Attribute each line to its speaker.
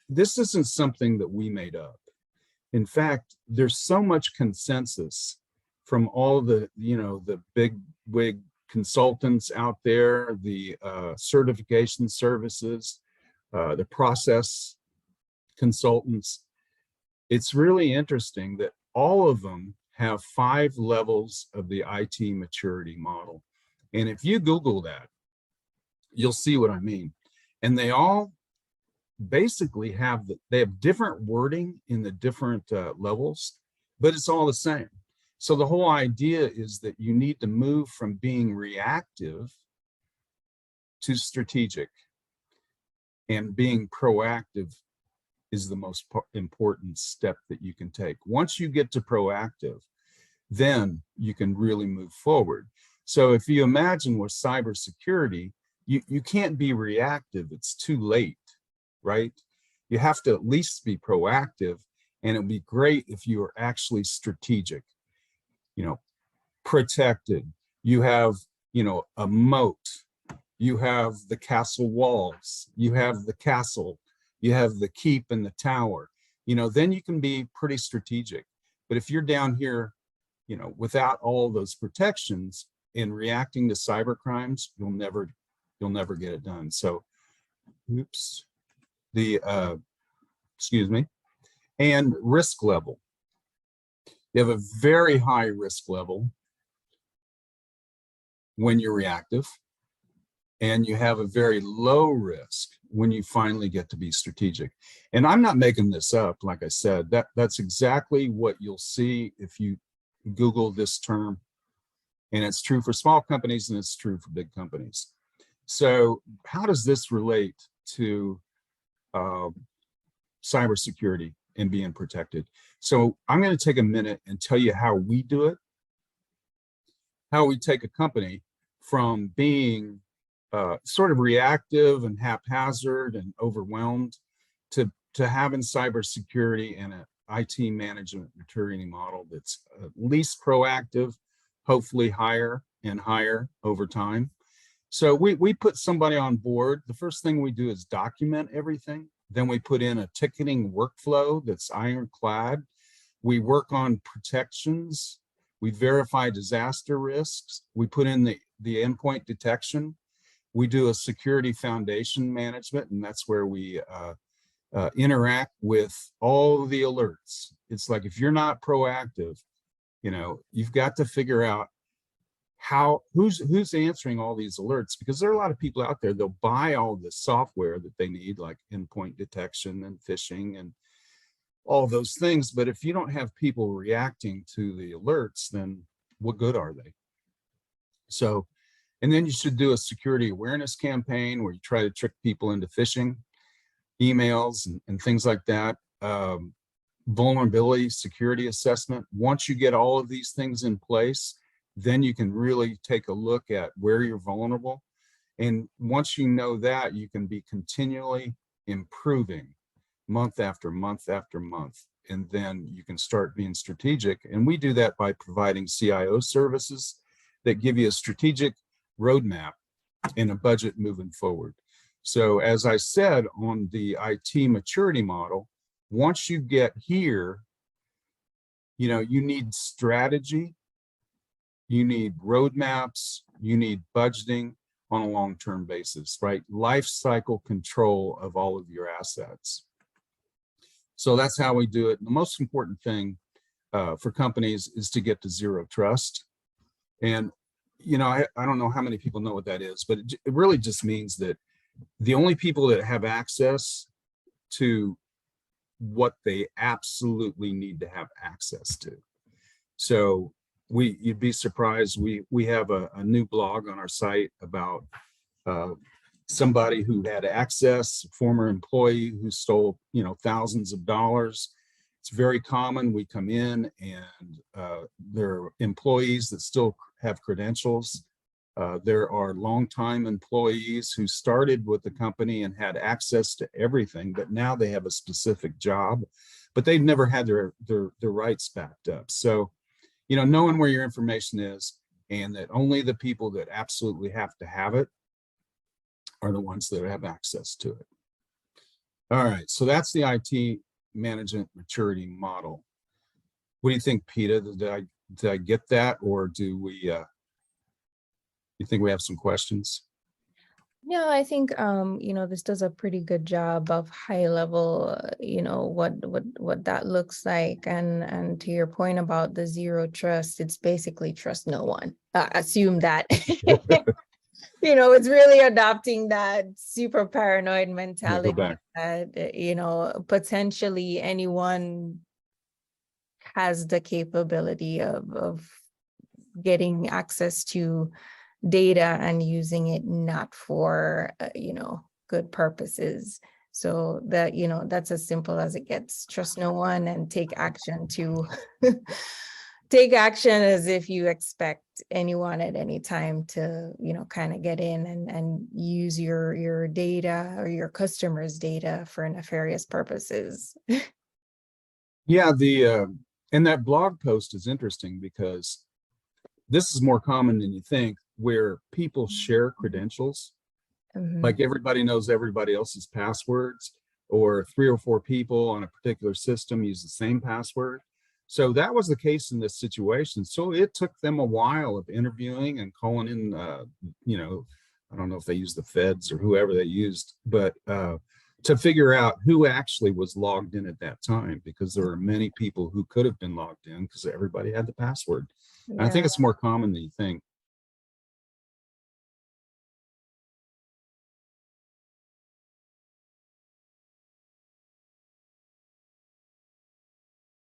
Speaker 1: this isn't something that we made up. In fact, there's so much consensus from all the, the big wig consultants out there, the certification services, the process consultants. It's really interesting that all of them have 5 levels of the IT maturity model. And if you Google that, you'll see what I mean. And they all basically they have different wording in the different levels, but it's all the same. So the whole idea is that you need to move from being reactive to strategic, and being proactive is the most important step that you can take. Once you get to proactive, then you can really move forward. So if you imagine with cybersecurity, you can't be reactive. It's too late, right? You have to at least be proactive, and it'd be great if you are actually strategic, protected. You have, a moat. You have the castle walls. You have the castle. You have the keep and the tower. Then you can be pretty strategic. But if you're down here, without all those protections and reacting to cyber crimes, you'll never get it done. So, excuse me, and risk level. You have a very high risk level when you're reactive, and you have a very low risk when you finally get to be strategic. And I'm not making this up. Like I said, that's exactly what you'll see if you Google this term. And it's true for small companies, and it's true for big companies. So how does this relate to cybersecurity and being protected? So I'm going to take a minute and tell you how we do it, how we take a company from being sort of reactive and haphazard and overwhelmed to having cybersecurity and an IT management maturity model that's at least proactive, hopefully higher and higher over time. So we put somebody on board. The first thing we do is document everything. Then we put in a ticketing workflow that's ironclad. We work on protections. We verify disaster risks. We put in the endpoint detection. We do a security foundation management, and that's where we interact with all the alerts. It's like, if you're not proactive, you've got to figure out who's answering all these alerts, because there are a lot of people out there, they'll buy all the software that they need, like endpoint detection and phishing and all those things. But if you don't have people reacting to the alerts, then what good are they? So, and then you should do a security awareness campaign where you try to trick people into phishing emails and things like that. Vulnerability security assessment. Once you get all of these things in place, then you can really take a look at where you're vulnerable. And once you know that, you can be continually improving month after month after month. And then you can start being strategic. And we do that by providing CIO services that give you a strategic roadmap and a budget moving forward. So as I said, on the IT maturity model, once you get here, you need strategy, you need roadmaps, you need budgeting on a long-term basis, right? Life cycle control of all of your assets. So that's how we do it. The most important thing for companies is to get to zero trust. And, I don't know how many people know what that is, but it really just means that the only people that have access to what they absolutely need to have access to. So you'd be surprised. We have a new blog on our site about somebody who had access, former employee who stole, thousands of dollars. It's very common. We come in and there are employees that still have credentials. There are longtime employees who started with the company and had access to everything, but now they have a specific job, but they've never had their rights backed up. So, knowing where your information is, and that only the people that absolutely have to have it are the ones that have access to it. All right, so that's the IT management maturity model. What do you think, Peter? Did I get that, or do we? You think we have some questions?
Speaker 2: No, I think this does a pretty good job of high level, what that looks like. And to your point about the zero trust, it's basically trust no one. Assume that it's really adopting that super paranoid
Speaker 1: Yeah, go
Speaker 2: mentality
Speaker 1: back.
Speaker 2: that potentially anyone has the capability of getting access to data and using it not for good purposes. So that that's as simple as it gets. Trust no one and take action to take action as if you expect anyone at any time to kind of get in and use your data or your customers' data for nefarious purposes.
Speaker 1: Yeah, the and that blog post is interesting because this is more common than you think, where people share credentials.
Speaker 2: Mhm.
Speaker 1: Like everybody knows everybody else's passwords, or 3 or 4 people on a particular system use the same password. So that was the case in this situation. So it took them a while of interviewing and calling in, you know, I don't know if they used the feds or whoever they used, but to figure out who actually was logged in at that time, because there were many people who could have been logged in because everybody had the password. And I think
Speaker 2: Yeah.
Speaker 1: it's more common than you think.